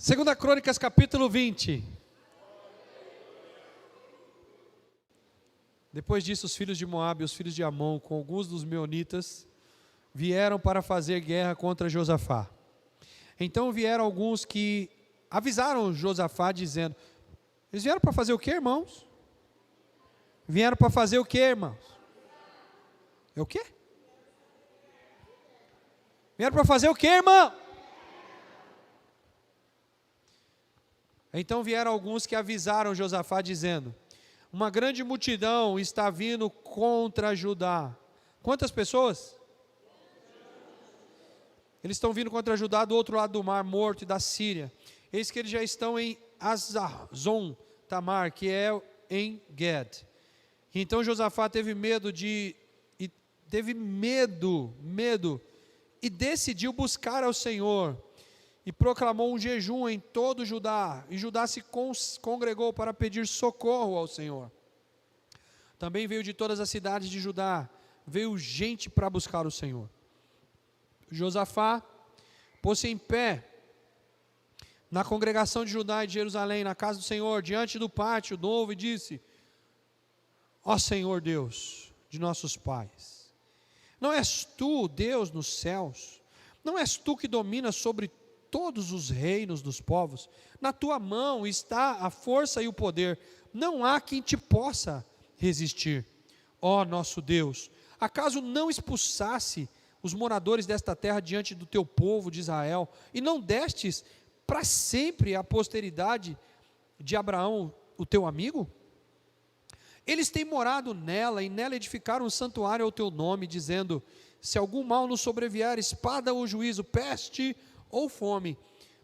Segunda Crônicas, capítulo 20. Depois disso, os filhos de Moabe e os filhos de Amon, com alguns dos meunitas, vieram para fazer guerra contra Josafá. Então vieram alguns que avisaram Josafá, dizendo: eles vieram para fazer o quê, irmãos? Vieram para fazer o quê, irmãos? É o quê? Vieram para fazer o quê, irmão? Então vieram alguns que avisaram Josafá, dizendo: uma grande multidão está vindo contra Judá. Quantas pessoas? Eles estão vindo contra Judá do outro lado do mar Morto e da Síria. Eis que eles já estão em Hazazon Tamar, que é em Ged. Então Josafá teve medo e decidiu buscar ao Senhor. E proclamou um jejum em todo Judá, e Judá se congregou para pedir socorro ao Senhor. Também veio de todas as cidades de Judá, veio gente para buscar o Senhor. Josafá pôs-se em pé na congregação de Judá e de Jerusalém, na casa do Senhor, diante do pátio novo, e disse: ó Senhor Deus de nossos pais, não és tu Deus nos céus? Não és tu que dominas sobre todos os reinos dos povos? Na tua mão está a força e o poder, não há quem te possa resistir. Ó nosso Deus, acaso não expulsasse os moradores desta terra diante do teu povo de Israel, e não destes para sempre a posteridade de Abraão, o teu amigo? Eles têm morado nela, e nela edificaram um santuário ao teu nome, dizendo: se algum mal nos sobrevier, espada ou juízo, peste ou fome,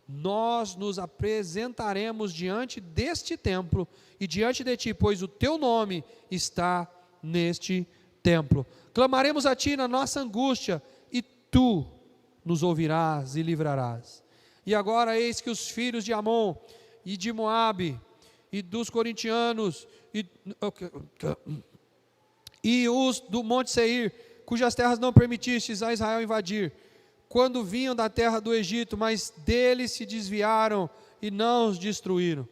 nós nos apresentaremos diante deste templo e diante de ti, pois o teu nome está neste templo. Clamaremos a ti na nossa angústia, e tu nos ouvirás e livrarás. E agora eis que os filhos de Amon e de Moabe e dos corintianos e os do Monte Seir, cujas terras não permitistes a Israel invadir, quando vinham da terra do Egito, mas deles se desviaram e não os destruíram.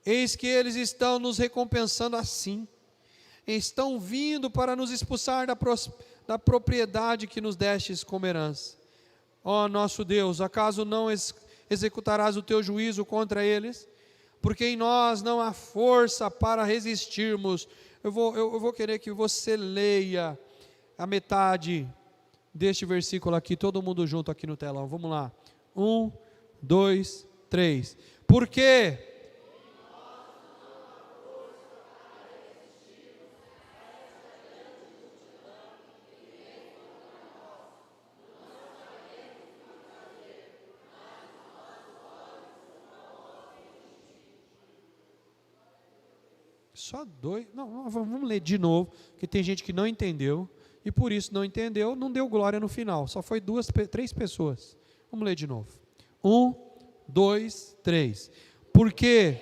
Eis que eles estão nos recompensando assim, estão vindo para nos expulsar da propriedade que nos destes como herança. Ó nosso Deus, acaso não executarás o teu juízo contra eles? Porque em nós não há força para resistirmos. Eu vou querer que você leia a metade deste versículo aqui, todo mundo junto aqui no telão. Vamos lá. 1, 2, 3. Por quê? Só dois. Não, vamos ler de novo, porque tem gente que não entendeu. E por isso não entendeu, não deu glória no final. Só foi 3 pessoas. Vamos ler de novo. 1, 2, 3. Porque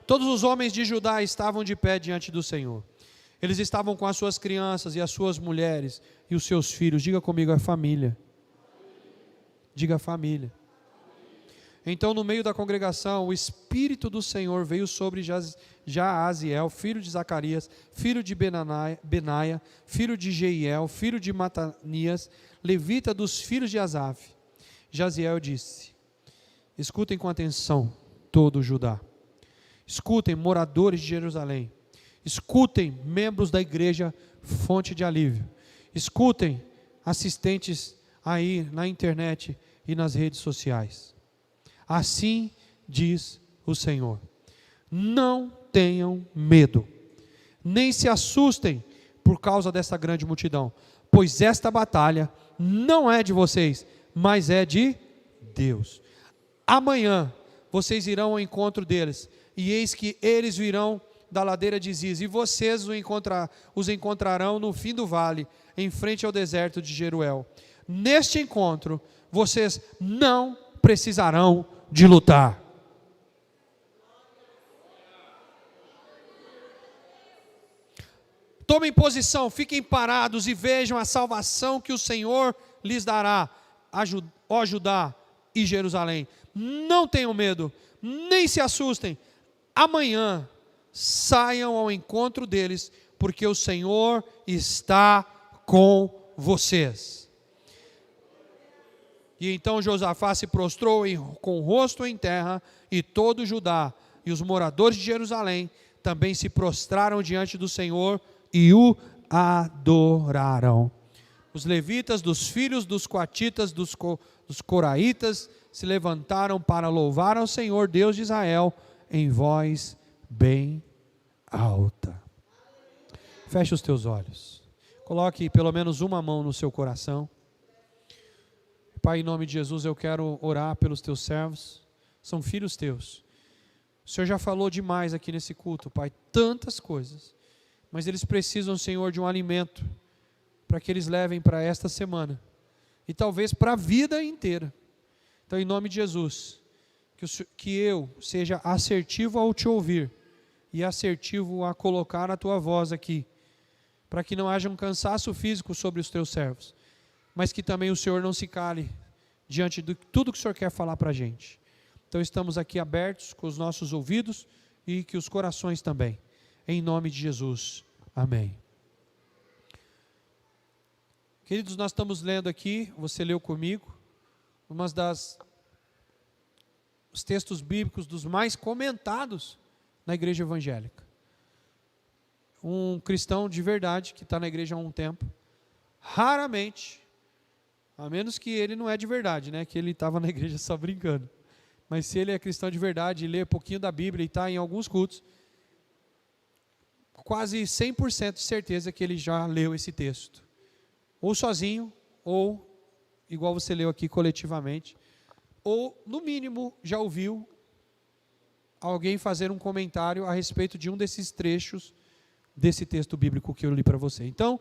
todos os homens de Judá estavam de pé diante do Senhor. Eles estavam com as suas crianças e as suas mulheres e os seus filhos. Diga comigo, é família. Diga família. Então, no meio da congregação, o Espírito do Senhor veio sobre Jaaziel, filho de Zacarias, filho de Benaia, filho de Jeiel, filho de Matanias, levita dos filhos de Asaf. Jaziel disse: escutem com atenção todo o Judá. Escutem, moradores de Jerusalém. Escutem, membros da igreja Fonte de Alívio. Escutem, assistentes aí na internet e nas redes sociais. Assim diz o Senhor: não tenham medo, nem se assustem por causa dessa grande multidão, pois esta batalha não é de vocês, mas é de Deus. Amanhã vocês irão ao encontro deles, e eis que eles virão da ladeira de Ziz, e vocês os encontrarão no fim do vale, em frente ao deserto de Jeruel. Neste encontro, vocês não precisarão de lutar. Tomem posição, fiquem parados e vejam a salvação que o Senhor lhes dará, ó Judá e Jerusalém. Não tenham medo, nem se assustem. Amanhã saiam ao encontro deles, porque o Senhor está com vocês. E então Josafá se prostrou com o rosto em terra, e todo Judá e os moradores de Jerusalém também se prostraram diante do Senhor e o adoraram. Os levitas, dos filhos dos coatitas, dos coraitas, se levantaram para louvar ao Senhor, Deus de Israel, em voz bem alta. Feche os teus olhos. Coloque pelo menos uma mão no seu coração. Pai, em nome de Jesus, eu quero orar pelos teus servos. São filhos teus. O Senhor já falou demais aqui nesse culto, Pai, tantas coisas. Mas eles precisam, Senhor, de um alimento para que eles levem para esta semana e talvez para a vida inteira. Então, em nome de Jesus, que eu seja assertivo ao te ouvir e assertivo a colocar a tua voz aqui, para que não haja um cansaço físico sobre os teus servos, mas que também o Senhor não se cale diante de tudo que o Senhor quer falar para a gente. Então, estamos aqui abertos com os nossos ouvidos e que os corações também. Em nome de Jesus. Amém. Queridos, nós estamos lendo aqui, você leu comigo, os textos bíblicos dos mais comentados na igreja evangélica. Um cristão de verdade, que está na igreja há um tempo, raramente, a menos que ele não é de verdade, né? Que ele estava na igreja só brincando. Mas se ele é cristão de verdade e lê um pouquinho da Bíblia e está em alguns cultos, quase 100% de certeza que ele já leu esse texto. Ou sozinho, ou igual você leu aqui coletivamente, ou no mínimo já ouviu alguém fazer um comentário a respeito de um desses trechos desse texto bíblico que eu li para você. Então,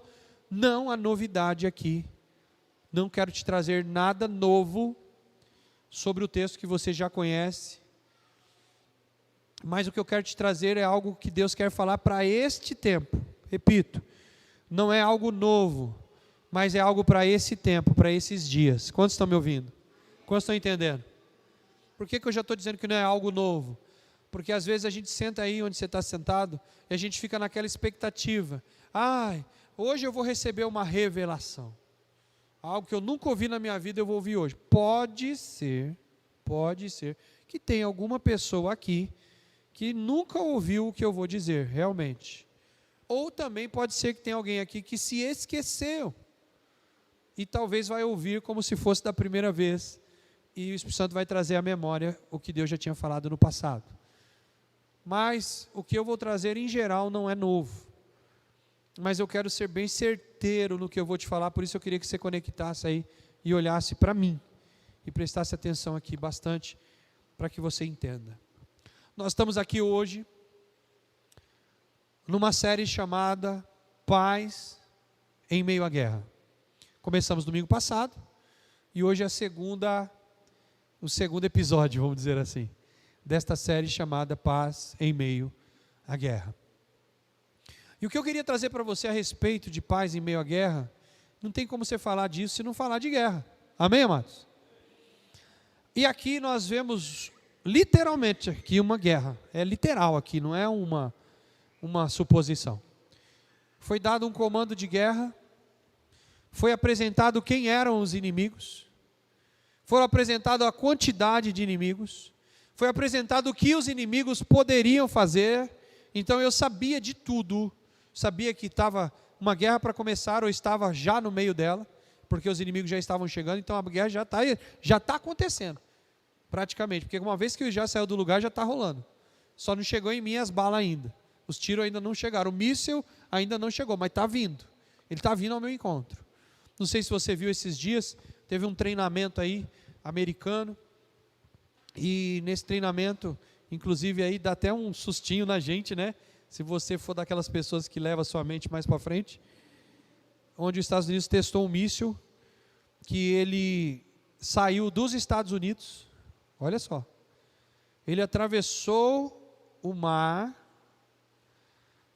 não há novidade aqui. Não quero te trazer nada novo sobre o texto que você já conhece. Mas o que eu quero te trazer é algo que Deus quer falar para este tempo. Repito, não é algo novo, mas é algo para esse tempo, para esses dias. Quantos estão me ouvindo? Quantos estão entendendo? Por que eu já estou dizendo que não é algo novo? Porque às vezes a gente senta aí onde você está sentado e a gente fica naquela expectativa. Hoje eu vou receber uma revelação. Algo que eu nunca ouvi na minha vida eu vou ouvir hoje. Pode ser que tenha alguma pessoa aqui que nunca ouviu o que eu vou dizer, realmente. Ou também pode ser que tenha alguém aqui que se esqueceu e talvez vai ouvir como se fosse da primeira vez e o Espírito Santo vai trazer à memória o que Deus já tinha falado no passado. Mas o que eu vou trazer em geral não é novo. Mas eu quero ser bem certeiro no que eu vou te falar, por isso eu queria que você conectasse aí e olhasse para mim e prestasse atenção aqui bastante para que você entenda. Nós estamos aqui hoje numa série chamada Paz em Meio à Guerra. Começamos domingo passado e hoje é o segundo episódio, vamos dizer assim, desta série chamada Paz em Meio à Guerra. E o que eu queria trazer para você a respeito de paz em meio à guerra, não tem como você falar disso se não falar de guerra. Amém, amados? E aqui nós vemos literalmente aqui uma guerra. É literal aqui, não é uma suposição. Foi dado um comando de guerra, foi apresentado quem eram os inimigos, foi apresentado a quantidade de inimigos, foi apresentado o que os inimigos poderiam fazer. Então eu sabia de tudo. Sabia que estava uma guerra para começar ou estava já no meio dela, porque os inimigos já estavam chegando, então a guerra já está acontecendo, praticamente, porque uma vez que já saiu do lugar, já está rolando. Só não chegou em mim as balas ainda, os tiros ainda não chegaram, o míssil ainda não chegou, mas está vindo, ele está vindo ao meu encontro. Não sei se você viu esses dias, teve um treinamento aí, americano, e nesse treinamento, inclusive aí dá até um sustinho na gente, né? Se você for daquelas pessoas que levam a sua mente mais para frente, onde os Estados Unidos testou um míssil, que ele saiu dos Estados Unidos, Olha só. Ele atravessou o mar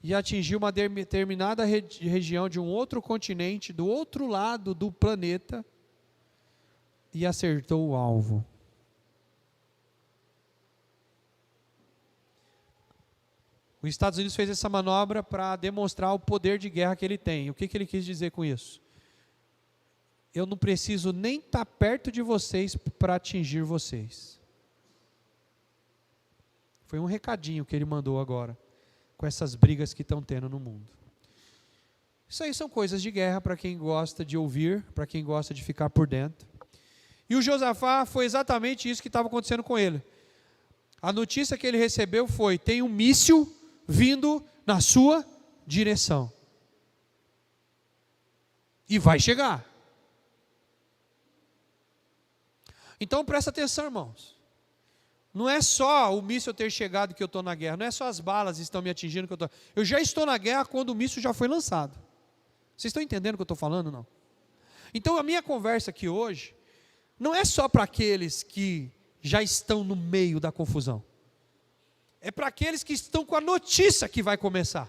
e atingiu uma determinada região de um outro continente, do outro lado do planeta, e acertou o alvo. Os Estados Unidos fez essa manobra para demonstrar o poder de guerra que ele tem. O que ele quis dizer com isso? Eu não preciso nem estar perto de vocês para atingir vocês. Foi um recadinho que ele mandou agora, com essas brigas que estão tendo no mundo. Isso aí são coisas de guerra para quem gosta de ouvir, para quem gosta de ficar por dentro. E o Josafá foi exatamente isso que estava acontecendo com ele. A notícia que ele recebeu foi: tem um míssil vindo na sua direção. E vai chegar. Então presta atenção, irmãos. Não é só o míssil ter chegado que eu estou na guerra, não é só as balas estão me atingindo que eu estou. Eu já estou na guerra quando o míssil já foi lançado. Vocês estão entendendo o que eu estou falando, não? Então a minha conversa aqui hoje não é só para aqueles que já estão no meio da confusão. É para aqueles que estão com a notícia que vai começar.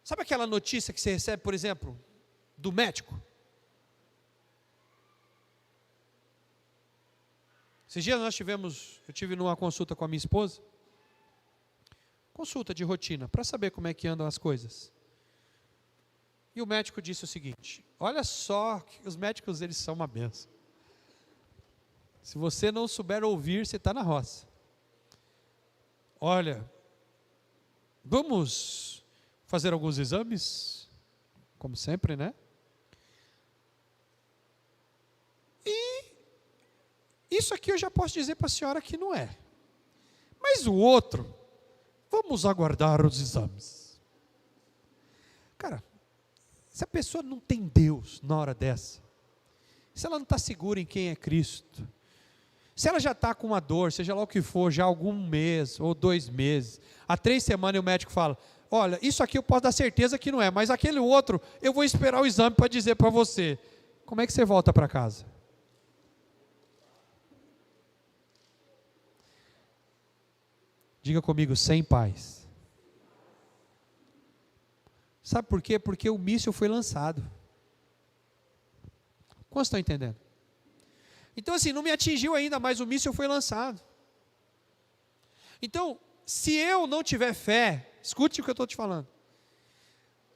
Sabe aquela notícia que você recebe, por exemplo, do médico? Esses dias eu tive numa consulta com a minha esposa, consulta de rotina, para saber como é que andam as coisas. E o médico disse o seguinte: olha só, os médicos eles são uma benção. Se você não souber ouvir, você está na roça. Olha, vamos fazer alguns exames, como sempre, né? E isso aqui eu já posso dizer para a senhora que não é. Mas o outro, vamos aguardar os exames. Cara, se a pessoa não tem Deus na hora dessa, se ela não está segura em quem é Cristo, se ela já está com uma dor, seja lá o que for, já há algum mês ou 2 meses, há 3 semanas o médico fala: olha, isso aqui eu posso dar certeza que não é, mas aquele outro eu vou esperar o exame para dizer para você. Como é que você volta para casa? Diga comigo: sem paz. Sabe por quê? Porque o míssil foi lançado. Quantos estão entendendo? Então assim, não me atingiu ainda, mas o míssil foi lançado. Então, se eu não tiver fé, escute o que eu estou te falando.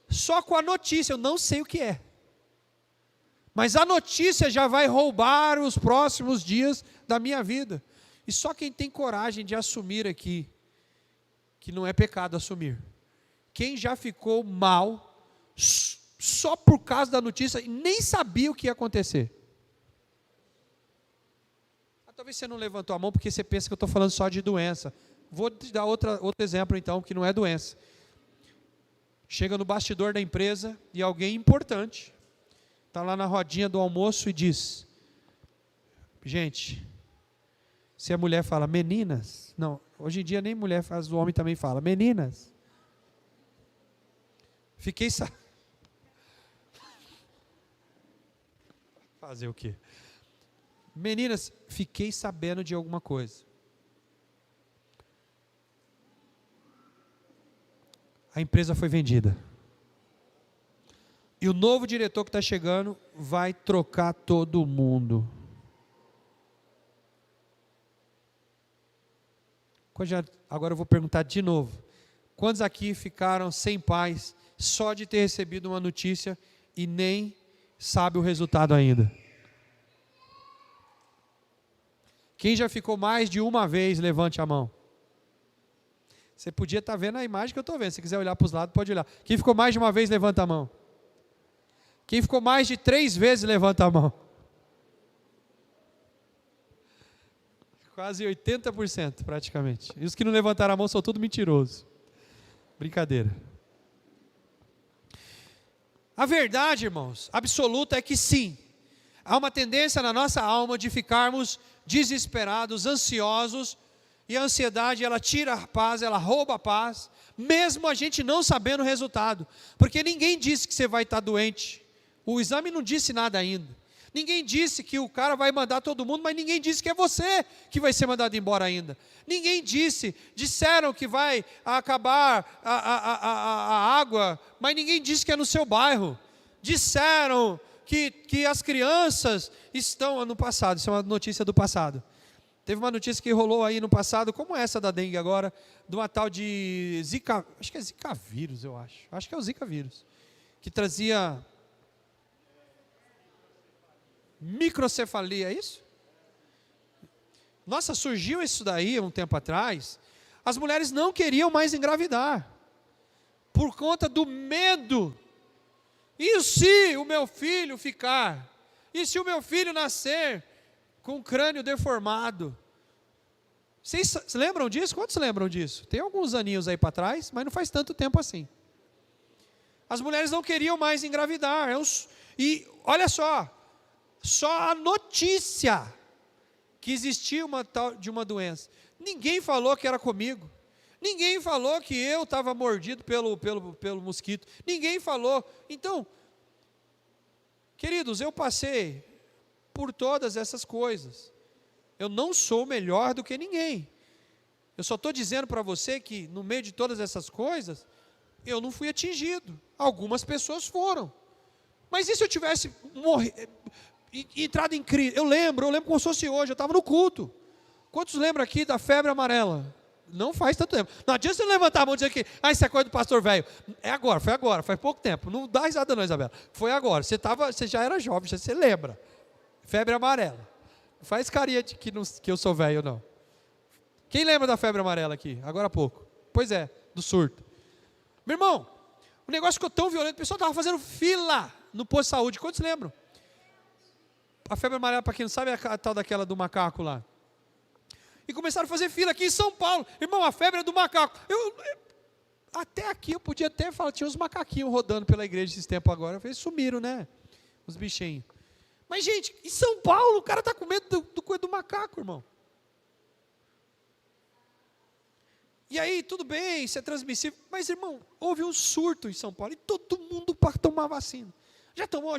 Só com a notícia, eu não sei o que é. Mas a notícia já vai roubar os próximos dias da minha vida. E só quem tem coragem de assumir aqui, que não é pecado assumir. Quem já ficou mal, só por causa da notícia, e nem sabia o que ia acontecer. Talvez você não levantou a mão porque você pensa que eu estou falando só de doença. Vou te dar outro exemplo então, que não é doença. Chega no bastidor da empresa e alguém importante está lá na rodinha do almoço e diz: gente, se a mulher fala meninas, não, hoje em dia nem mulher faz, o homem também fala meninas. Fiquei fazer o quê? Meninas, fiquei sabendo de alguma coisa. A empresa foi vendida. E o novo diretor que está chegando vai trocar todo mundo. Agora eu vou perguntar de novo. Quantos aqui ficaram sem paz só de ter recebido uma notícia e nem sabe o resultado ainda? Quem já ficou mais de uma vez, levante a mão. Você podia estar vendo a imagem que eu estou vendo. Se quiser olhar para os lados, pode olhar. Quem ficou mais de uma vez, levanta a mão. Quem ficou mais de 3 vezes, levanta a mão. Quase 80% praticamente. E os que não levantaram a mão são tudo mentirosos. Brincadeira. A verdade, irmãos, absoluta é que sim. Há uma tendência na nossa alma de ficarmos desesperados, ansiosos, e a ansiedade, ela tira a paz, ela rouba a paz, mesmo a gente não sabendo o resultado, porque ninguém disse que você vai estar doente, o exame não disse nada ainda, Ninguém disse que o cara vai mandar todo mundo, mas ninguém disse que é você que vai ser mandado embora ainda. Ninguém disseram que vai acabar a água, mas ninguém disse que é no seu bairro. Disseram que as crianças estão no passado, isso é uma notícia do passado. Teve uma notícia que rolou aí no passado, como essa da dengue agora, de uma tal de Zika, acho que é Zika vírus, eu acho. Acho que é o Zika vírus, que trazia microcefalia, é isso? Nossa, surgiu isso daí um tempo atrás. As mulheres não queriam mais engravidar, por conta do medo. E se o meu filho ficar? E se o meu filho nascer com o crânio deformado? Vocês lembram disso? Quantos lembram disso? Tem alguns aninhos aí para trás, mas não faz tanto tempo assim. As mulheres não queriam mais engravidar. E olha só a notícia que existia uma tal de uma doença. Ninguém falou que era comigo. Ninguém falou que eu estava mordido pelo mosquito. Ninguém falou. Então, queridos, eu passei por todas essas coisas. Eu não sou melhor do que ninguém. Eu só estou dizendo para você que no meio de todas essas coisas, eu não fui atingido. Algumas pessoas foram. Mas e se eu tivesse entrado em crise? Eu lembro como se fosse hoje, eu estava no culto. Quantos lembram aqui da febre amarela? Não faz tanto tempo. Não adianta você levantar a mão e dizer que isso é coisa do pastor velho. É agora, foi agora, faz pouco tempo. Não dá risada não, Isabela. Foi agora, você já era jovem, você lembra. Febre amarela. Não faz carinha de que eu sou velho, não. Quem lembra da febre amarela aqui? Agora há pouco. Pois é, do surto. Meu irmão, o negócio ficou tão violento, o pessoal estava fazendo fila no posto de saúde. Quantos lembram? A febre amarela, para quem não sabe, é a tal daquela do macaco lá. E começaram a fazer fila aqui em São Paulo. Irmão, a febre é do macaco. Até aqui eu podia até falar, tinha uns macaquinhos rodando pela igreja esses tempos agora. Eles sumiram, né? Os bichinhos. Mas, gente, em São Paulo, o cara está com medo do macaco, irmão. E aí, tudo bem, isso é transmissível. Mas, irmão, houve um surto em São Paulo. E todo mundo para tomar vacina. Já tomou,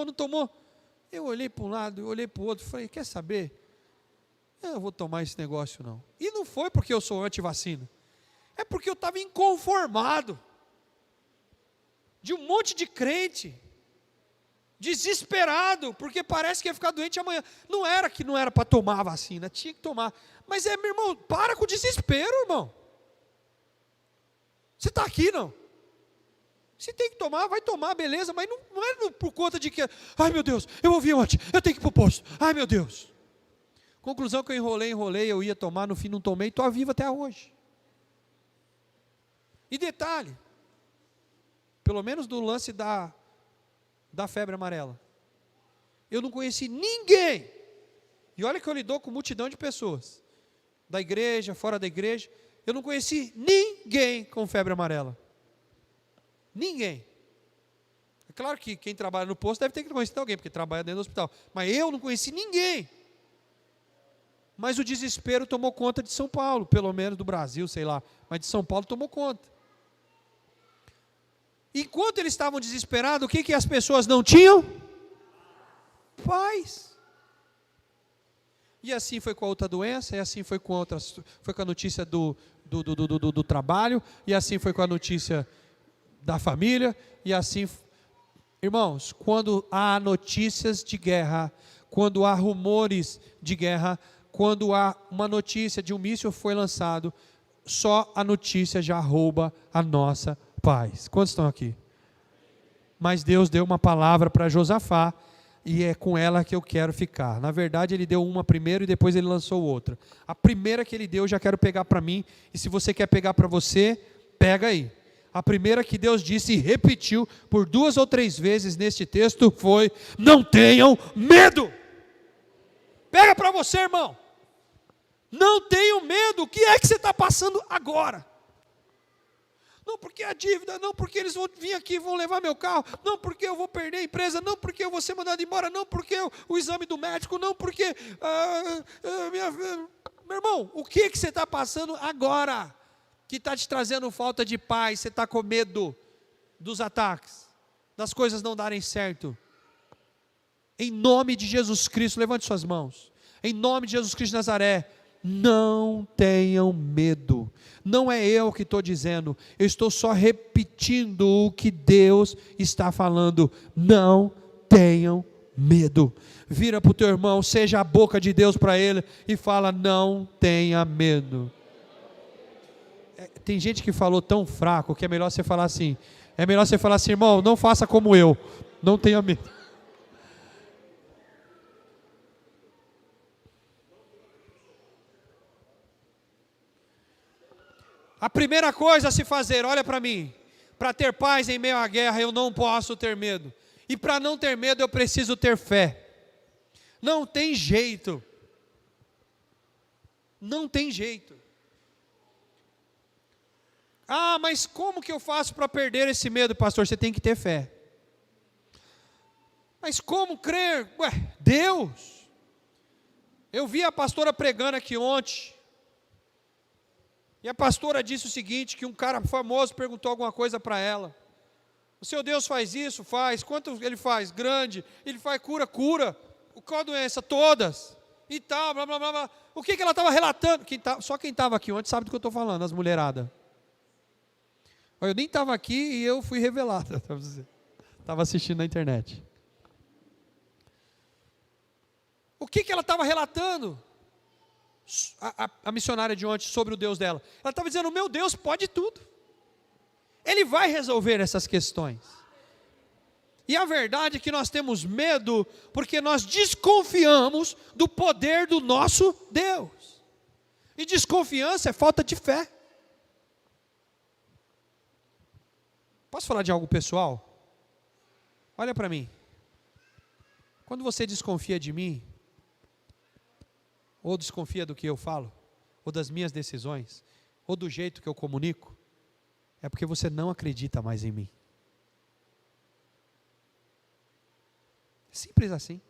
não tomou. Eu olhei para um lado, eu olhei para o outro. Falei, quer saber? Eu não vou tomar esse negócio, não. E não foi porque eu sou anti-vacina. É porque eu estava inconformado. De um monte de crente. Desesperado, porque parece que ia ficar doente amanhã. Não era que não era para tomar a vacina, tinha que tomar. Mas meu irmão, para com o desespero, irmão. Você está aqui, não? Se tem que tomar, vai tomar, beleza, mas não é por conta de que, ai meu Deus, eu ouvi ontem, eu tenho que ir para o posto, ai meu Deus. Conclusão que eu enrolei, eu ia tomar, no fim não tomei, estou vivo até hoje. E detalhe, pelo menos do lance da febre amarela, eu não conheci ninguém, e olha que eu lido com multidão de pessoas, da igreja, fora da igreja, eu não conheci ninguém com febre amarela. Ninguém. É claro que quem trabalha no posto deve ter que conhecer alguém, porque trabalha dentro do hospital, mas eu não conheci ninguém. Mas o desespero tomou conta de São Paulo, pelo menos do Brasil, sei lá, mas de São Paulo tomou conta. Enquanto eles estavam desesperados, o que as pessoas não tinham? Paz. E assim foi com a outra doença, e assim foi com a notícia do trabalho, e assim foi com a notícia da família, e assim, irmãos, quando há notícias de guerra, quando há rumores de guerra, quando há uma notícia de um míssil foi lançado, só a notícia já rouba a nossa paz. Quantos estão aqui? Mas Deus deu uma palavra para Josafá, e é com ela que eu quero ficar. Na verdade, ele deu uma primeiro e depois ele lançou outra. A primeira que ele deu, eu já quero pegar para mim, e se você quer pegar para você, pega aí. A primeira que Deus disse e repetiu por 2 ou 3 vezes neste texto foi: não tenham medo. Pega para você, irmão. Não tenham medo. O que é que você está passando agora? Não porque a dívida, não porque eles vão vir aqui e vão levar meu carro, não porque eu vou perder a empresa, não porque eu vou ser mandado embora, não porque o exame do médico, não porque... Meu irmão, o que você está passando agora? Que está te trazendo falta de paz, você está com medo dos ataques, das coisas não darem certo. Em nome de Jesus Cristo, levante suas mãos. Em nome de Jesus Cristo de Nazaré, não tenham medo. Não é eu que estou dizendo, eu estou só repetindo o que Deus está falando. Não tenham medo. Vira para o teu irmão, seja a boca de Deus para ele e fala: não tenha medo. Tem gente que falou tão fraco que é melhor você falar assim. É melhor você falar assim: irmão, não faça como eu, não tenha medo. A primeira coisa a se fazer, olha para mim, para ter paz em meio à guerra eu não posso ter medo. E para não ter medo eu preciso ter fé. Não tem jeito. Não tem jeito. Ah, mas como que eu faço para perder esse medo, pastor? Você tem que ter fé. Mas como crer? Ué, Deus. Eu vi a pastora pregando aqui ontem. E a pastora disse o seguinte, que um cara famoso perguntou alguma coisa para ela. O seu Deus faz isso? Faz. Quanto ele faz? Grande. Ele faz cura? Cura. Qual a doença? Todas. E tal, blá, blá, blá, blá. O que ela estava relatando? Só quem estava aqui ontem sabe do que eu estou falando, as mulheradas. Eu nem estava aqui e eu fui revelado. Estava assistindo na internet. O que ela estava relatando? A missionária de ontem sobre o Deus dela. Ela estava dizendo: o meu Deus pode tudo. Ele vai resolver essas questões. E a verdade é que nós temos medo porque nós desconfiamos do poder do nosso Deus. E desconfiança é falta de fé. Posso falar de algo pessoal? Olha para mim. Quando você desconfia de mim, ou desconfia do que eu falo, ou das minhas decisões, ou do jeito que eu comunico, é porque você não acredita mais em mim. Simples assim.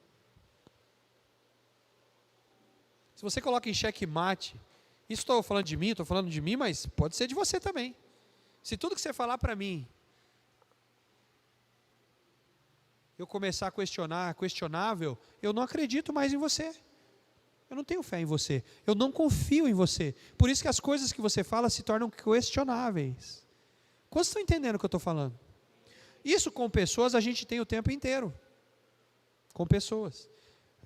Se você coloca em xeque-mate, isso estou falando de mim, estou falando de mim, mas pode ser de você também. Se tudo que você falar para mim, eu começar a questionar, questionável, eu não acredito mais em você. Eu não tenho fé em você. Eu não confio em você. Por isso que as coisas que você fala se tornam questionáveis. Quantos estão entendendo o que eu estou falando? Isso com pessoas a gente tem o tempo inteiro. Com pessoas.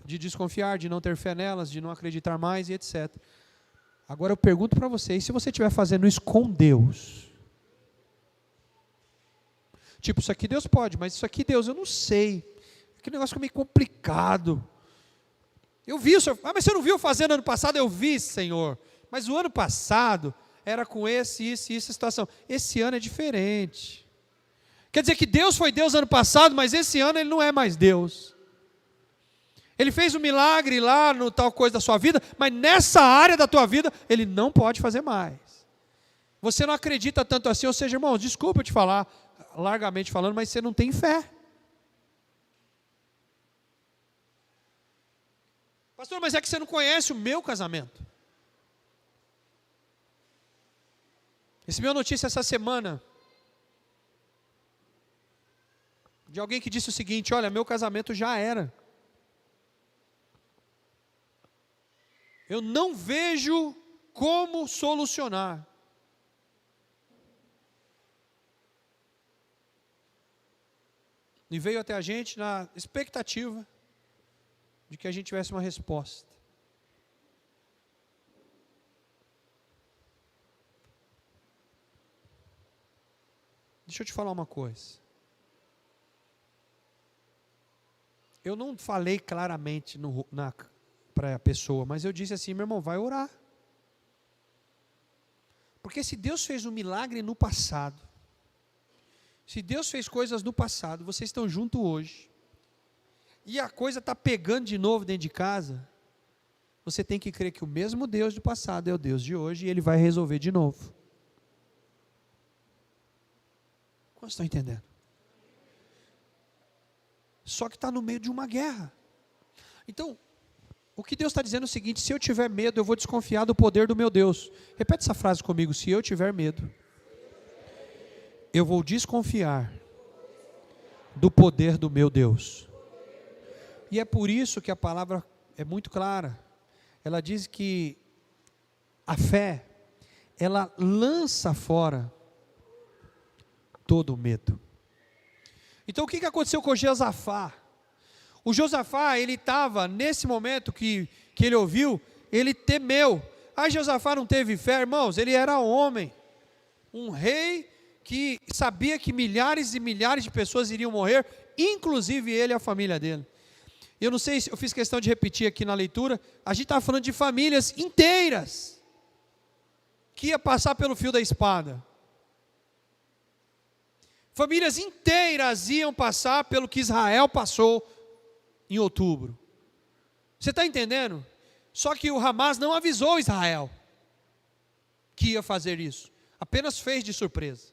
De desconfiar, de não ter fé nelas, de não acreditar mais e etc. Agora eu pergunto para você, e se você estiver fazendo isso com Deus? Tipo, isso aqui Deus pode, mas isso aqui Deus, eu não sei. Aquele negócio fica meio complicado. Eu vi o Senhor, mas você não viu fazendo ano passado? Eu vi, Senhor. Mas o ano passado era com isso e essa situação. Esse ano é diferente. Quer dizer que Deus foi Deus ano passado, mas esse ano Ele não é mais Deus. Ele fez um milagre lá no tal coisa da sua vida, mas nessa área da tua vida, Ele não pode fazer mais. Você não acredita tanto assim, ou seja, irmãos, desculpa eu te falar, largamente falando, mas você não tem fé. Pastor, mas é que você não conhece o meu casamento. Recebi uma notícia essa semana de alguém que disse o seguinte: olha, meu casamento já era. Eu não vejo como solucionar. E veio até a gente na expectativa de que a gente tivesse uma resposta. Deixa eu te falar uma coisa. Eu não falei claramente para a pessoa, mas eu disse assim: meu irmão, vai orar. Porque se Deus fez um milagre no passado, se Deus fez coisas no passado, vocês estão juntos hoje, e a coisa está pegando de novo dentro de casa, você tem que crer que o mesmo Deus do passado é o Deus de hoje, e Ele vai resolver de novo. Quantos estão entendendo? Só que está no meio de uma guerra. Então, o que Deus está dizendo é o seguinte: se eu tiver medo, eu vou desconfiar do poder do meu Deus. Repete essa frase comigo: se eu tiver medo, eu vou desconfiar do poder do meu Deus. E é por isso que a palavra é muito clara. Ela diz que a fé, ela lança fora todo o medo. Então o que aconteceu com Josafá? O Josafá, ele estava, nesse momento que ele ouviu, ele temeu. Josafá não teve fé, irmãos, ele era homem, um rei que sabia que milhares e milhares de pessoas iriam morrer, inclusive ele e a família dele. Eu não sei se eu fiz questão de repetir aqui na leitura, a gente estava falando de famílias inteiras, que ia passar pelo fio da espada. Famílias inteiras iam passar pelo que Israel passou em outubro. Você está entendendo? Só que o Hamas não avisou Israel que ia fazer isso, apenas fez de surpresa.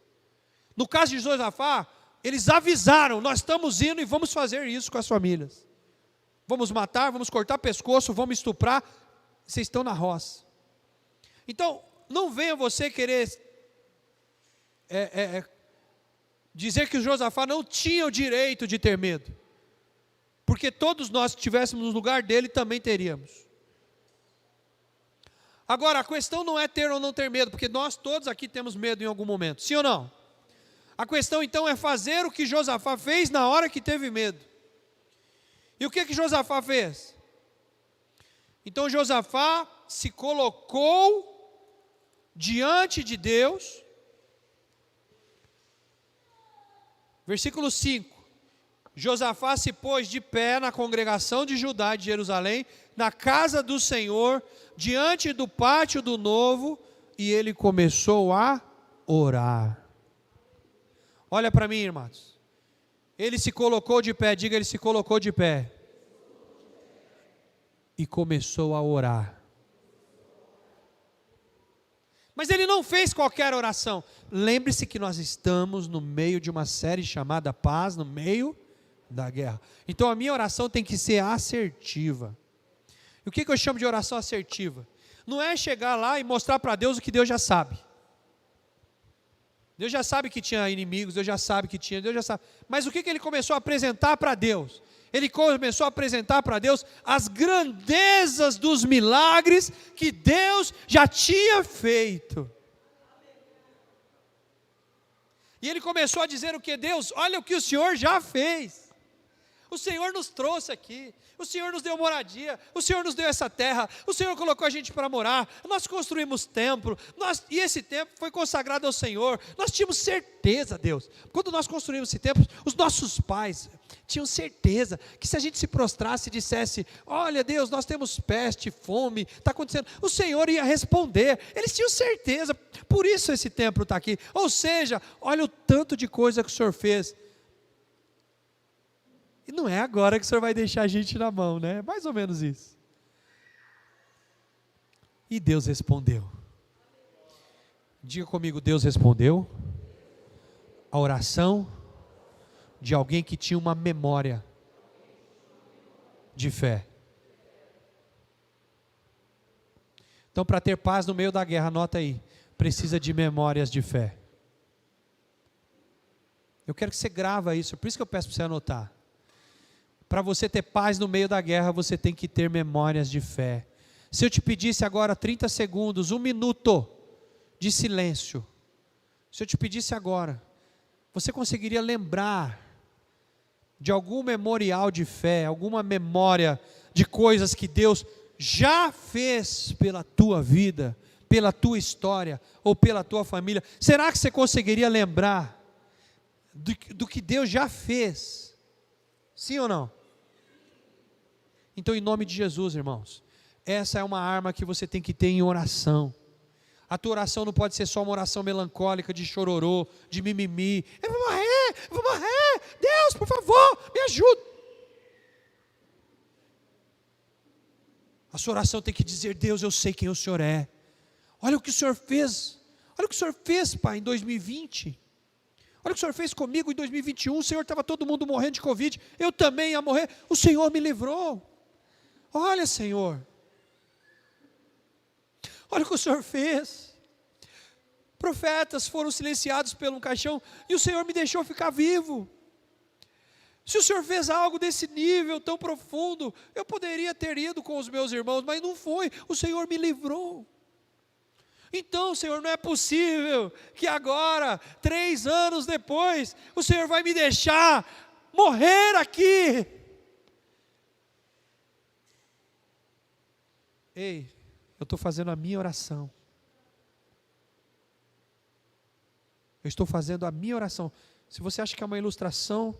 No caso de Josafá, eles avisaram: nós estamos indo e vamos fazer isso com as famílias. Vamos matar, vamos cortar pescoço, vamos estuprar, vocês estão na roça. Então, não venha você querer dizer que o Josafá não tinha o direito de ter medo, porque todos nós que estivéssemos no lugar dele também teríamos. Agora, a questão não é ter ou não ter medo, porque nós todos aqui temos medo em algum momento, sim ou não? A questão então é fazer o que Josafá fez na hora que teve medo. E o que Josafá fez? Então Josafá se colocou diante de Deus. Versículo 5. Josafá se pôs de pé na congregação de Judá e de Jerusalém, na casa do Senhor, diante do pátio do novo, e ele começou a orar. Olha para mim, irmãos. Ele se colocou de pé, diga, ele se colocou de pé. E começou a orar. Mas ele não fez qualquer oração. Lembre-se que nós estamos no meio de uma série chamada Paz no meio da guerra. Então a minha oração tem que ser assertiva. E o que eu chamo de oração assertiva? Não é chegar lá e mostrar para Deus o que Deus já sabe. Deus já sabe que tinha inimigos, Deus já sabe que tinha, Deus já sabe. Mas o que ele começou a apresentar para Deus? Ele começou a apresentar para Deus as grandezas dos milagres que Deus já tinha feito. E ele começou a dizer o que? Deus, olha o que o Senhor já fez. O Senhor nos trouxe aqui, o Senhor nos deu moradia, o Senhor nos deu essa terra, o Senhor colocou a gente para morar, nós construímos templo, e esse templo foi consagrado ao Senhor. Nós tínhamos certeza, Deus, quando nós construímos esse templo, os nossos pais tinham certeza que se a gente se prostrasse e dissesse: olha Deus, nós temos peste, fome, está acontecendo, o Senhor ia responder. Eles tinham certeza, por isso esse templo está aqui. Ou seja, olha o tanto de coisa que o Senhor fez. E não é agora que o Senhor vai deixar a gente na mão, né? Mais ou menos isso. E Deus respondeu. Diga comigo, Deus respondeu a oração de alguém que tinha uma memória de fé. Então, para ter paz no meio da guerra, anota aí, precisa de memórias de fé. Eu quero que você grava isso, por isso que eu peço para você anotar. Para você ter paz no meio da guerra, você tem que ter memórias de fé. Se eu te pedisse agora 30 segundos, 1 minuto de silêncio, se eu te pedisse agora, você conseguiria lembrar de algum memorial de fé, alguma memória de coisas que Deus já fez pela tua vida, pela tua história ou pela tua família? Será que você conseguiria lembrar do que Deus já fez? Sim ou não? Então, em nome de Jesus, irmãos, essa é uma arma que você tem que ter em oração. A tua oração não pode ser só uma oração melancólica, de chororô, de mimimi. Eu vou morrer, Deus, por favor, me ajuda. A sua oração tem que dizer: Deus, eu sei quem o Senhor é. Olha o que o Senhor fez. Olha o que o Senhor fez, Pai, em 2020. Olha o que o Senhor fez comigo em 2021. O Senhor estava todo mundo morrendo de Covid. Eu também ia morrer. O Senhor me livrou. Olha, Senhor. Olha o que o Senhor fez. Profetas foram silenciados pelo caixão e o Senhor me deixou ficar vivo. Se o Senhor fez algo desse nível tão profundo, eu poderia ter ido com os meus irmãos, mas não foi, o Senhor me livrou. Então, Senhor, não é possível que agora, 3 anos depois, o Senhor vai me deixar morrer aqui. Ei, eu estou fazendo a minha oração. Eu estou fazendo a minha oração. Se você acha que é uma ilustração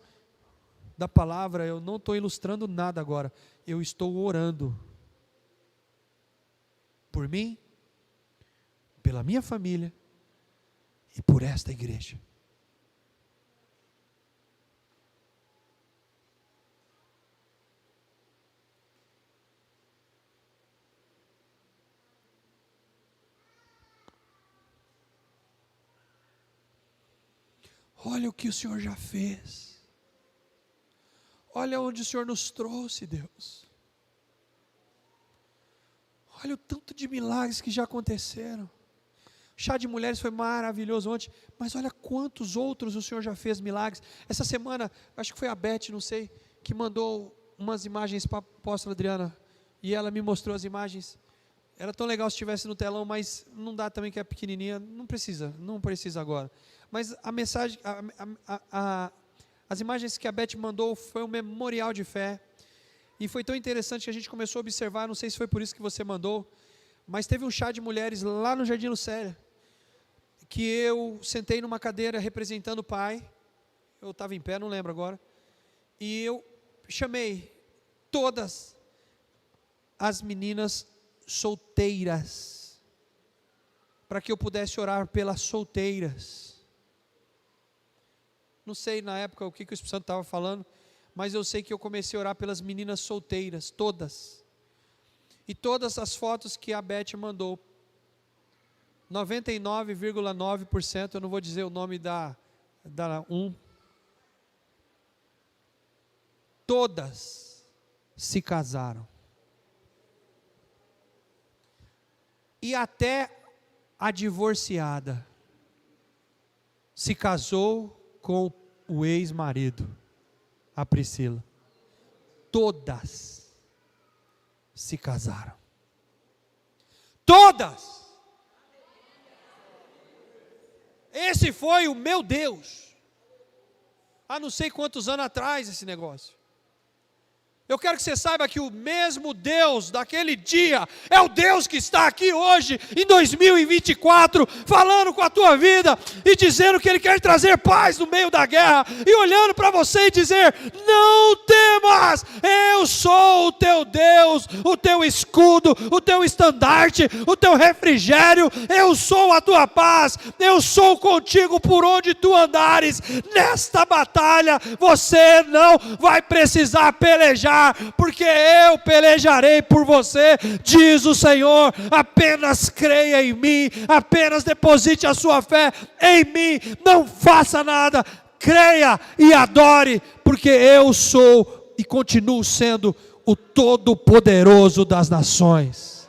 da palavra, eu não estou ilustrando nada agora. Eu estou orando por mim, pela minha família e por esta igreja. Olha o que o Senhor já fez. Olha onde o Senhor nos trouxe, Deus. Olha o tanto de milagres que já aconteceram. O chá de mulheres foi maravilhoso ontem, mas olha quantos outros o Senhor já fez milagres. Essa semana, acho que foi a Beth, não sei, que mandou umas imagens para a apóstola Adriana, e ela me mostrou as imagens. Era tão legal se estivesse no telão, mas não dá também, que é pequenininha, não precisa agora. Mas a mensagem, as imagens que a Beth mandou foi um memorial de fé, e foi tão interessante que a gente começou a observar, não sei se foi por isso que você mandou, mas teve um chá de mulheres lá no Jardim Lucélia, que eu sentei numa cadeira representando o pai, eu estava em pé, não lembro agora, e eu chamei todas as meninas solteiras, para que eu pudesse orar pelas solteiras. Não sei na época o que o Espírito Santo estava falando, mas eu sei que eu comecei a orar pelas meninas solteiras, todas. E todas as fotos que a Beth mandou, 99,9%, eu não vou dizer o nome da todas se casaram. E até a divorciada se casou com o ex-marido, a Priscila. Todas se casaram. Todas! Esse foi o meu Deus. Há não sei quantos anos atrás esse negócio. Eu quero que você saiba que o mesmo Deus daquele dia é o Deus que está aqui hoje, em 2024, falando com a tua vida e dizendo que Ele quer trazer paz no meio da guerra, e olhando para você e dizer: não temas, eu sou o teu Deus, o teu escudo, o teu estandarte, o teu refrigério, eu sou a tua paz, eu sou contigo por onde tu andares. Nesta batalha você não vai precisar pelejar, porque eu pelejarei por você, diz o Senhor. Apenas creia em mim, apenas deposite a sua fé em mim, não faça nada, creia e adore, porque eu sou e continuo sendo o Todo-Poderoso das nações.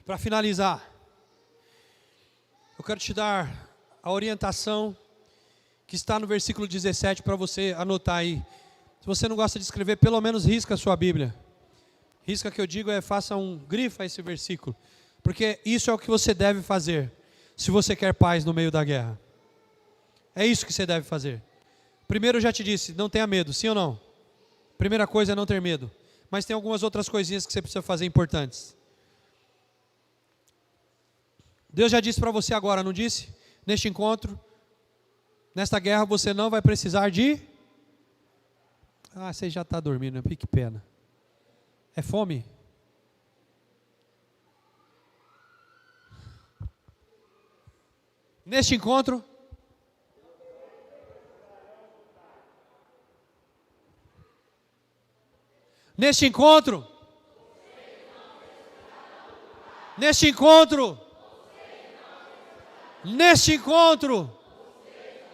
Para finalizar, eu quero te dar a orientação que está no versículo 17 para você anotar aí. Se você não gosta de escrever, pelo menos risca a sua Bíblia. Risca, que eu digo, faça um grifo a esse versículo, porque isso é o que você deve fazer se você quer paz no meio da guerra. É isso que você deve fazer. Primeiro, eu já te disse, não tenha medo, sim ou não? Primeira coisa é não ter medo. Mas tem algumas outras coisinhas que você precisa fazer importantes. Deus já disse para você agora, não disse? Neste encontro, nesta guerra, você não vai precisar de... você já está dormindo, que pena. É fome? Neste encontro... Neste encontro,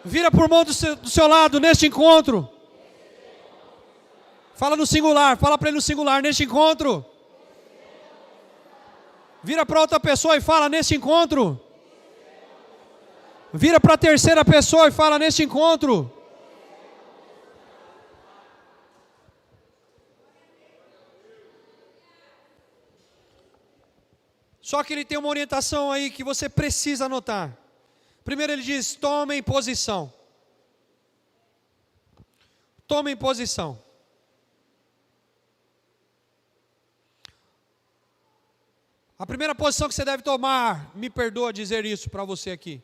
vira por mão do seu lado, neste encontro, Fala no singular, fala para ele no singular, neste encontro. Vira para outra pessoa e fala, neste encontro. Vira para a terceira pessoa e fala, neste encontro. Só que ele tem uma orientação aí que você precisa anotar. Primeiro ele diz, tomem posição. Tomem posição. A primeira posição que você deve tomar, me perdoa dizer isso para você aqui.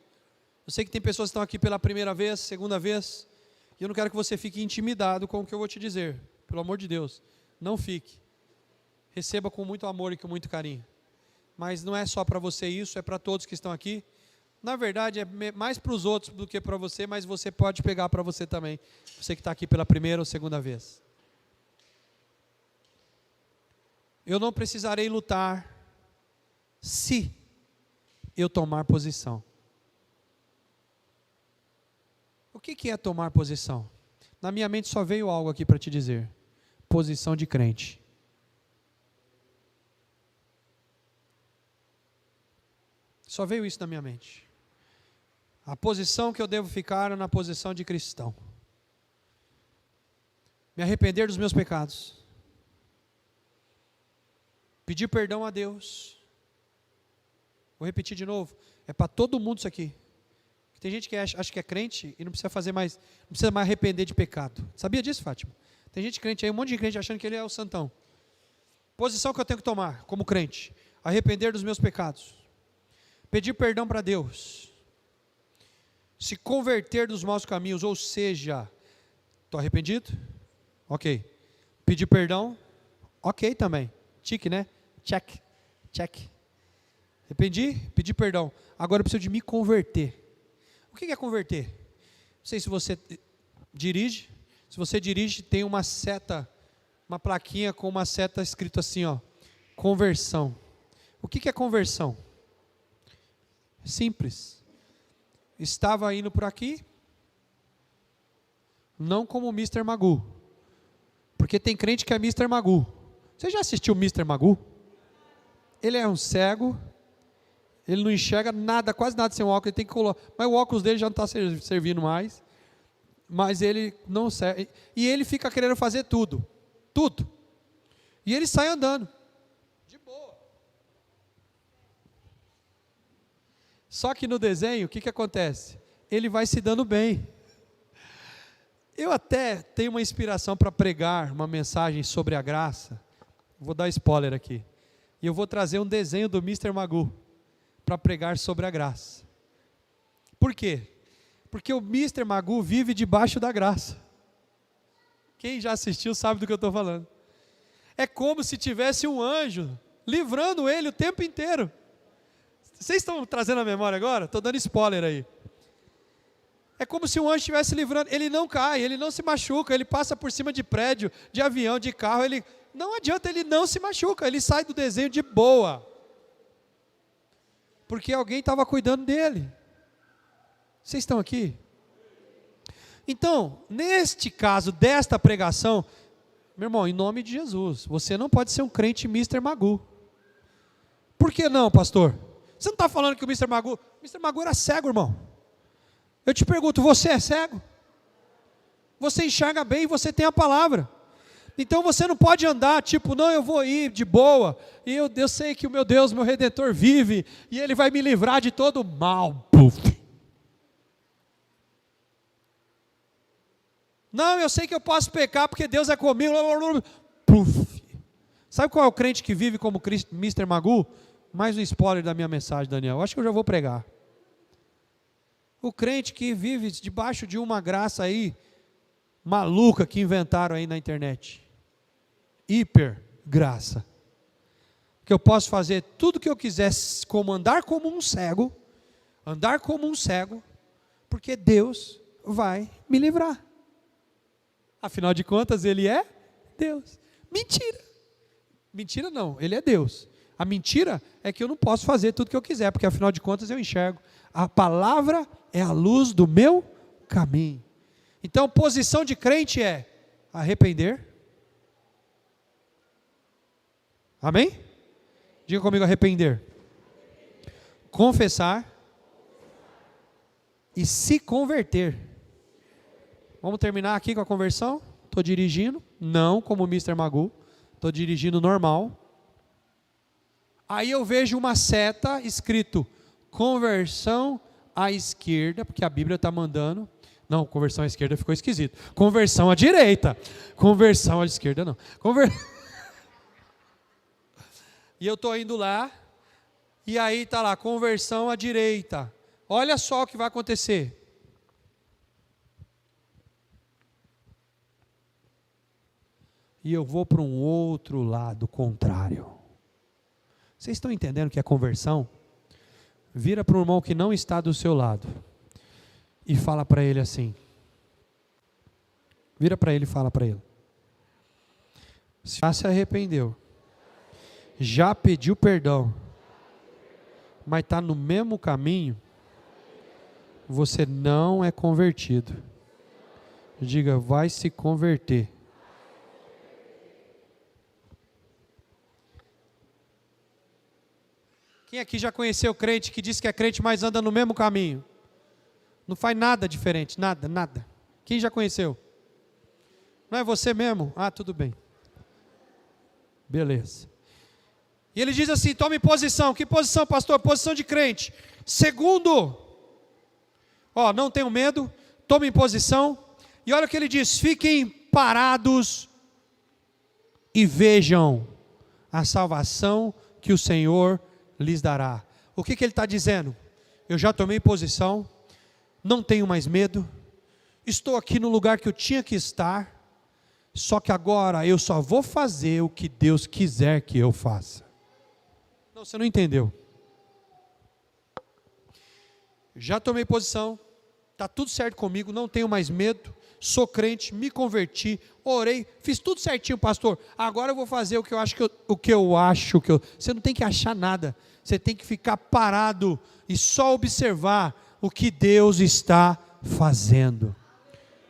Eu sei que tem pessoas que estão aqui pela primeira vez, segunda vez, e eu não quero que você fique intimidado com o que eu vou te dizer. Pelo amor de Deus, não fique. Receba com muito amor e com muito carinho. Mas não é só para você isso, é para todos que estão aqui. Na verdade, é mais para os outros do que para você, mas você pode pegar para você também. Você que está aqui pela primeira ou segunda vez. Eu não precisarei lutar se eu tomar posição. O que é tomar posição? Na minha mente só veio algo aqui para te dizer. Posição de crente. Só veio isso na minha mente. A posição que eu devo ficar é na posição de cristão. Me arrepender dos meus pecados. Pedir perdão a Deus. Vou repetir de novo. É para todo mundo isso aqui. Tem gente que acha que é crente e não precisa fazer mais, não precisa mais arrepender de pecado. Sabia disso, Fátima? Tem gente crente aí, um monte de crente achando que ele é o santão. Posição que eu tenho que tomar como crente. Arrepender dos meus pecados. Pedir perdão para Deus. Se converter dos maus caminhos, ou seja, estou arrependido? Ok. Pedir perdão? Ok também. Tique, né? Check. Check. Arrependi? Pedi perdão. Agora eu preciso de me converter. O que é converter? Não sei se você dirige. Se você dirige, tem uma seta, uma plaquinha com uma seta escrito assim, ó, conversão. O que é conversão? Simples. Estava indo por aqui, não como Mr. Magoo, porque tem crente que é Mr. Magoo. Você já assistiu Mr. Magoo? Ele é um cego, ele não enxerga nada, quase nada sem o óculos, ele tem que colocar, mas o óculos dele já não está servindo mais, mas ele não serve, e ele fica querendo fazer tudo, e ele sai andando, de boa. Só que no desenho, o que acontece? Ele vai se dando bem. Eu até tenho uma inspiração para pregar uma mensagem sobre a graça, vou dar spoiler aqui, e eu vou trazer um desenho do Mr. Magoo, para pregar sobre a graça. Por quê? Porque o Mr. Magoo vive debaixo da graça. Quem já assistiu sabe do que eu estou falando. É como se tivesse um anjo livrando ele o tempo inteiro. Vocês estão trazendo a memória agora? Estou dando spoiler aí. É como se um anjo estivesse livrando. Ele não cai, ele não se machuca, ele passa por cima de prédio, de avião, de carro. Não adianta, ele não se machuca, ele sai do desenho de boa. Porque alguém estava cuidando dele. Vocês estão aqui? Então, neste caso desta pregação, meu irmão, em nome de Jesus, você não pode ser um crente Mr. Magoo. Por que não, pastor? Você não está falando que o Mr. Magoo era cego, irmão. Eu te pergunto, você é cego? Você enxerga bem e você tem a palavra. Então você não pode andar tipo, não, eu vou ir de boa, e eu sei que o meu Deus, meu Redentor vive, e Ele vai me livrar de todo o mal. Puf. Não, eu sei que eu posso pecar porque Deus é comigo. Puf. Sabe qual é o crente que vive como Mr. Magoo? Mais um spoiler da minha mensagem, Daniel. Acho que eu já vou pregar. O crente que vive debaixo de uma graça aí, maluca que inventaram aí na internet. Hiper graça. Que eu posso fazer tudo o que eu quiser, como andar como um cego, porque Deus vai me livrar. Afinal de contas, Ele é Deus. Mentira. Mentira não, Ele é Deus. A mentira é que eu não posso fazer tudo o que eu quiser, porque afinal de contas eu enxergo. A palavra é a luz do meu caminho. Então, posição de crente é arrepender, Amém? Diga comigo: arrepender, confessar e se converter. Vamos terminar aqui com a conversão? Estou dirigindo, não como o Mr. Magoo, estou dirigindo normal. Aí eu vejo uma seta escrito conversão à esquerda, porque a Bíblia está mandando. Não, conversão à esquerda ficou esquisito. Conversão à direita. Conversão à esquerda não. E eu estou indo lá, e aí está lá, conversão à direita. Olha só o que vai acontecer. E eu vou para um outro lado contrário. Vocês estão entendendo o que é conversão? Vira para o irmão que não está do seu lado e fala para ele assim. Vira para ele e fala para ele: já se arrependeu, já pediu perdão, mas está no mesmo caminho, você não é convertido. Diga: vai se converter. Quem aqui já conheceu crente que diz que é crente, mas anda no mesmo caminho? Não faz nada diferente, nada, nada. Quem já conheceu? Não é você mesmo? Ah, tudo bem. Beleza. E ele diz assim: tome posição. Que posição, pastor? Posição de crente. Segundo, não tenham medo, tomem posição. E olha o que ele diz: fiquem parados e vejam a salvação que o Senhor lhes dará. O que ele está dizendo? Eu já tomei posição, não tenho mais medo, estou aqui no lugar que eu tinha que estar, só que agora eu só vou fazer o que Deus quiser que eu faça. Não, você não entendeu. Já tomei posição, está tudo certo comigo, não tenho mais medo, sou crente, me converti, orei, fiz tudo certinho, pastor. Agora eu vou fazer o que eu acho que eu. Você não tem que achar nada, você tem que ficar parado e só observar o que Deus está fazendo.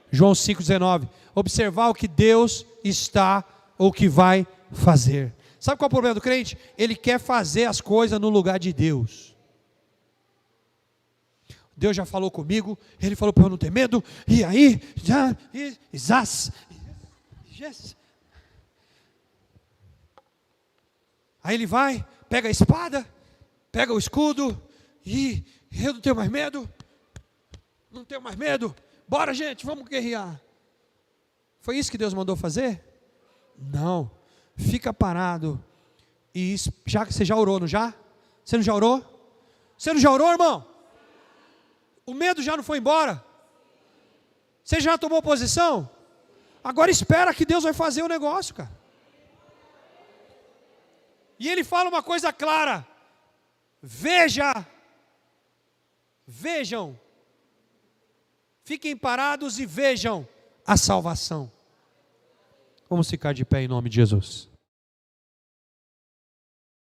João 5,19, observar o que Deus está ou que vai fazer. Sabe qual é o problema do crente? Ele quer fazer as coisas no lugar de Deus. Deus já falou comigo, Ele falou para eu não ter medo, e aí, aí ele vai, pega a espada, pega o escudo, e eu não tenho mais medo, bora gente, vamos guerrear. Foi isso que Deus mandou fazer? Não, fica parado, e você já orou, não já? Você não já orou? Você não já orou, irmão? O medo já não foi embora? Você já tomou posição? Agora espera que Deus vai fazer o negócio, cara. E ele fala uma coisa clara: vejam, fiquem parados e vejam a salvação. Vamos ficar de pé em nome de Jesus.